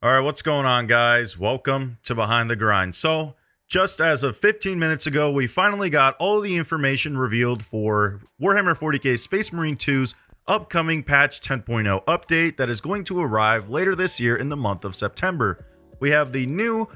All right, what's going on, guys? Welcome to Behind the Grind. So, just as of 15 minutes ago, we finally got all the information revealed for Warhammer 40k Space Marine 2's upcoming patch 10.0 update that is going to arrive later this year in the month of September. We have the new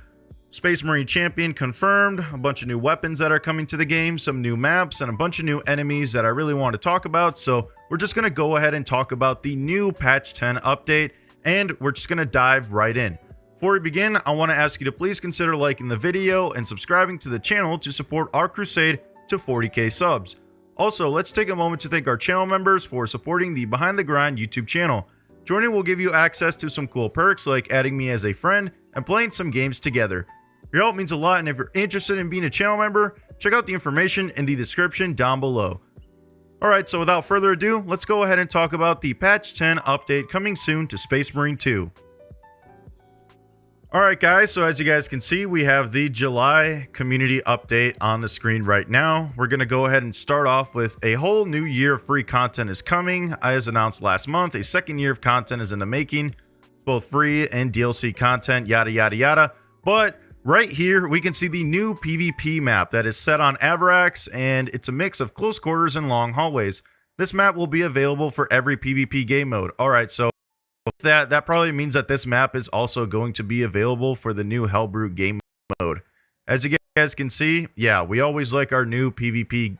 Space Marine champion confirmed, a bunch of new weapons that are coming to the game, some new maps, and a bunch of new enemies that I really want to talk about. So, we're just going to go ahead and talk about the new patch 10 update. And we're just going to dive right in. Before we begin, I want to ask you to please consider liking the video and subscribing to the channel to support our crusade to 40k subs. Also, let's take a moment to thank our channel members for supporting the Behind the Grind YouTube channel. Joining will give you access to some cool perks like adding me as a friend and playing some games together. Your help means a lot, and if you're interested in being a channel member, check out the information in the description down below. Alright, so without further ado, let's go ahead and talk about the patch 10 update coming soon to Space Marine 2. Alright guys, so as you guys can see, we have the July community update on the screen right now. We're going to go ahead and start off with a whole new year of free content is coming. As announced last month, a second year of content is in the making, both free and DLC content, yada yada yada. But right here, we can see the new PvP map that is set on Avarax, and it's a mix of close quarters and long hallways. This map will be available for every PvP game mode. Alright, so that probably means that this map is also going to be available for the new Hellbrute game mode. As you guys can see, yeah, we always like our new PvP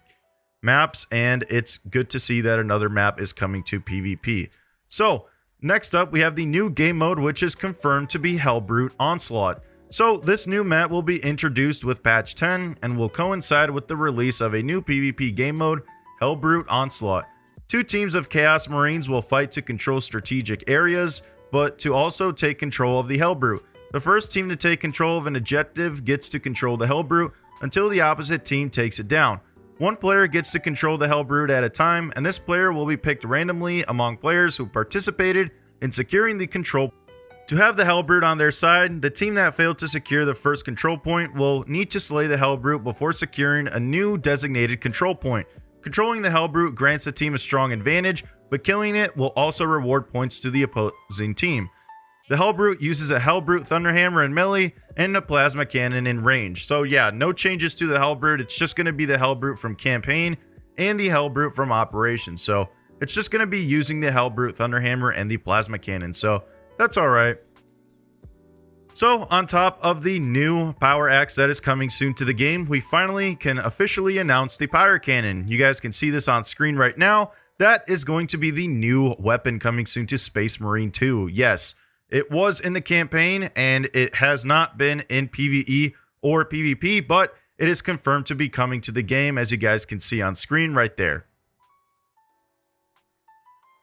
maps, and it's good to see that another map is coming to PvP. So, next up, we have the new game mode, which is confirmed to be Hellbrute Onslaught. So, this new map will be introduced with patch 10 and will coincide with the release of a new PvP game mode, Hellbrute Onslaught. Two teams of Chaos Marines will fight to control strategic areas, but to also take control of the Hellbrute. The first team to take control of an objective gets to control the Hellbrute until the opposite team takes it down. One player gets to control the Hellbrute at a time, and this player will be picked randomly among players who participated in securing the control. To have the Hellbrute on their side, the team that failed to secure the first control point will need to slay the Hellbrute before securing a new designated control point. Controlling the Hellbrute grants the team a strong advantage, but killing it will also reward points to the opposing team. The Hellbrute uses a Hellbrute Thunderhammer in melee and a Plasma Cannon in range. So yeah, no changes to the Hellbrute. It's just going to be the Hellbrute from campaign and the Hellbrute from operations. So it's just going to be using the Hellbrute Thunderhammer and the Plasma Cannon. So that's alright. So, on top of the new power axe that is coming soon to the game, we finally can officially announce the Pirate Cannon. You guys can see this on screen right now. That is going to be the new weapon coming soon to Space Marine 2. Yes, it was in the campaign and it has not been in PvE or PvP, but it is confirmed to be coming to the game, as you guys can see on screen right there.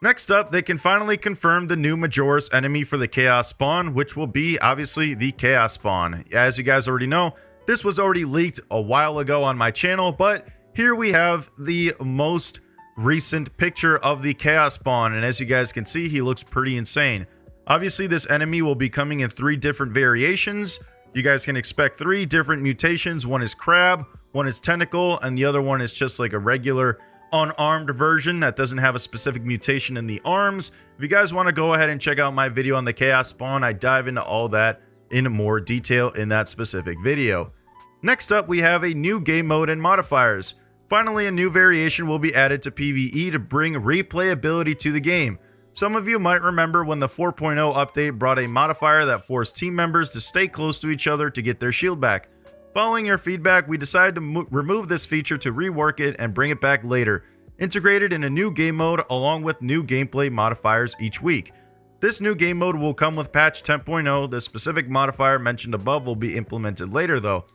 Next up, they can finally confirm the new Majoris enemy for the Chaos Spawn, which will be, obviously, the Chaos Spawn. As you guys already know, this was already leaked a while ago on my channel, but here we have the most recent picture of the Chaos Spawn, and as you guys can see, he looks pretty insane. Obviously, this enemy will be coming in 3 different variations. You guys can expect 3 different mutations. One is Crab, one is Tentacle, and the other one is just like a regular unarmed version that doesn't have a specific mutation in the arms. If you guys want to go ahead and check out my video on the Chaos Spawn, I dive into all that in more detail in that specific video. Next up, we have a new game mode and modifiers. Finally, a new variation will be added to PvE to bring replayability to the game. Some of you might remember when the 4.0 update brought a modifier that forced team members to stay close to each other to get their shield back. Following your feedback, we decided to remove this feature to rework it and bring it back later, integrated in a new game mode along with new gameplay modifiers each week. This new game mode will come with patch 10.0. The specific modifier mentioned above will be implemented later though.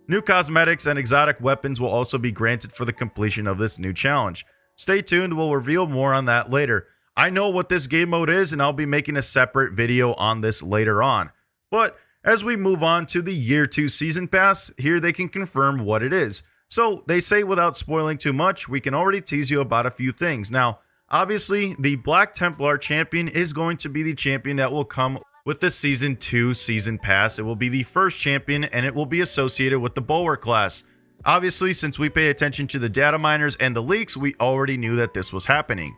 New cosmetics and exotic weapons will also be granted for the completion of this new challenge. Stay tuned, we'll reveal more on that later. I know what this game mode is, and I'll be making a separate video on this later on. But as we move on to the Year 2 Season Pass, here they can confirm what it is. So, they say without spoiling too much, we can already tease you about a few things. Now, obviously, the Black Templar champion is going to be the champion that will come with the Season 2 Season Pass. It will be the first champion, and it will be associated with the Bulwark class. Obviously, since we pay attention to the data miners and the leaks, we already knew that this was happening.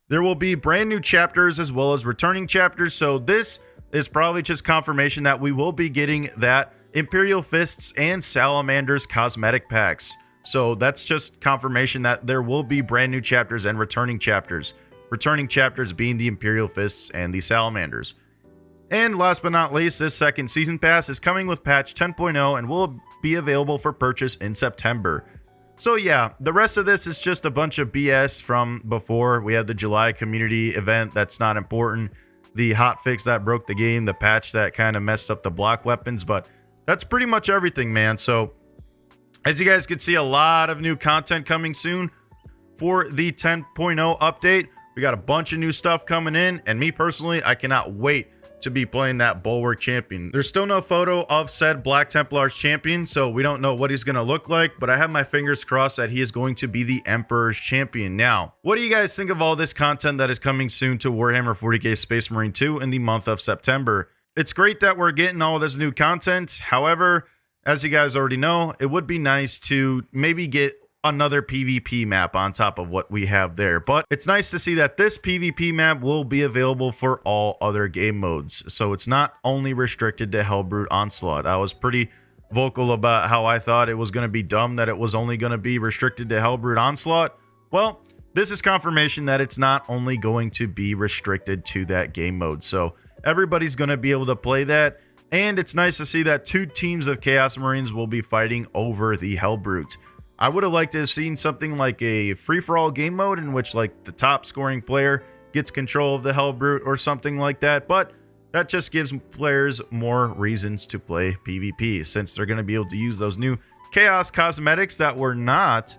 There will be brand new chapters as well as returning chapters, so this is probably just confirmation that we will be getting that Imperial Fists and Salamanders cosmetic packs. So that's just confirmation that there will be brand new chapters and returning chapters. Returning chapters being the Imperial Fists and the Salamanders. And last but not least, this second season pass is coming with patch 10.0 and will be available for purchase in September. So yeah, the rest of this is just a bunch of BS from before. We had the July community event that's not important, the hotfix that broke the game, the patch that kind of messed up the block weapons, but that's pretty much everything, man. So as you guys can see, a lot of new content coming soon for the 10.0 update. We got a bunch of new stuff coming in, and me personally, I cannot wait to be playing that Bulwark champion. There's still no photo of said Black Templar's champion, so we don't know what he's going to look like, but I have my fingers crossed that he is going to be the Emperor's champion. Now, what do you guys think of all this content that is coming soon to Warhammer 40k Space Marine 2 in the month of September? It's great that we're getting all this new content. However, as you guys already know, it would be nice to maybe get another PvP map on top of what we have there, but it's nice to see that this PvP map will be available for all other game modes, so it's not only restricted to Hellbrute Onslaught. I was pretty vocal about how I thought it was going to be dumb that it was only going to be restricted to Hellbrute Onslaught. Well, this is confirmation that it's not only going to be restricted to that game mode, so everybody's going to be able to play that, and it's nice to see that 2 teams of Chaos Marines will be fighting over the Hellbrutes. I would have liked to have seen something like a free-for-all game mode in which like the top scoring player gets control of the Hellbrute or something like that, but that just gives players more reasons to play PvP since they're going to be able to use those new Chaos cosmetics that were not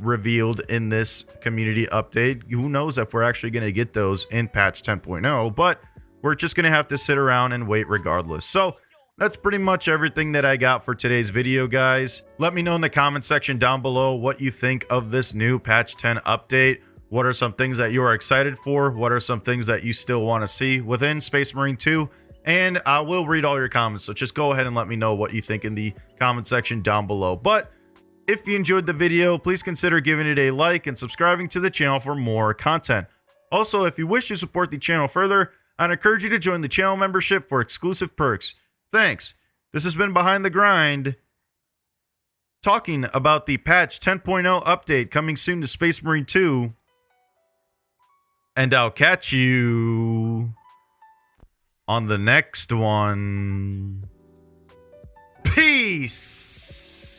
revealed in this community update. Who knows if we're actually going to get those in patch 10.0, but we're just going to have to sit around and wait regardless. So that's pretty much everything that I got for today's video, guys. Let me know in the comment section down below what you think of this new patch 10 update. What are some things that you are excited for? What are some things that you still want to see within Space Marine 2? And I will read all your comments, so just go ahead and let me know what you think in the comment section down below. But if you enjoyed the video, please consider giving it a like and subscribing to the channel for more content. Also, if you wish to support the channel further, I'd encourage you to join the channel membership for exclusive perks. Thanks. This has been Behind the Grind, talking about the patch 10.0 update coming soon to Space Marine 2. And I'll catch you on the next one. Peace.